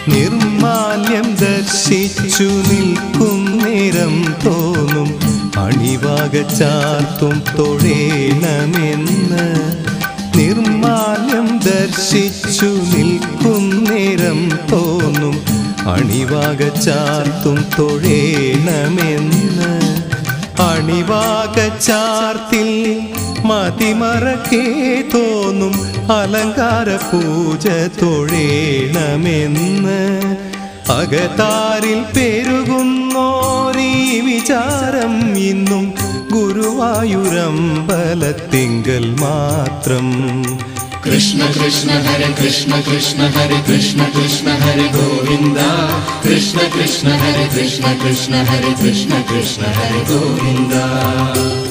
നിർമാല്യം ദർശിച്ചു നിൽക്കുന്നേരം തോന്നും അണിവാക ചാർത്തും തൊഴേണമെന്ന്. നിർമാല്യം ദർശിച്ചു നിൽക്കുന്നേരം തോന്നും അണിവാക ചാർത്തും തൊഴേണമെന്ന്. അണിവാക ചാർത്തിൽ മതിമറക്കേ തോന്നും അലങ്കാര പൂജ തൊഴേണമെന്ന്. അകതാരിൽ പെരുകുന്നോരീ വിചാരം ഇന്നും ഗുരുവായൂരമ്പലത്തിങ്കൽ മാത്രം. കൃഷ്ണ കൃഷ്ണ ഹരേ കൃഷ്ണ കൃഷ്ണ ഹരേ കൃഷ്ണ കൃഷ്ണ ഹരേ ഗോവിന്ദ. കൃഷ്ണ കൃഷ്ണ ഹരേ കൃഷ്ണ കൃഷ്ണ ഹരേ കൃഷ്ണ കൃഷ്ണ ഹരേ ഗോവിന്ദ.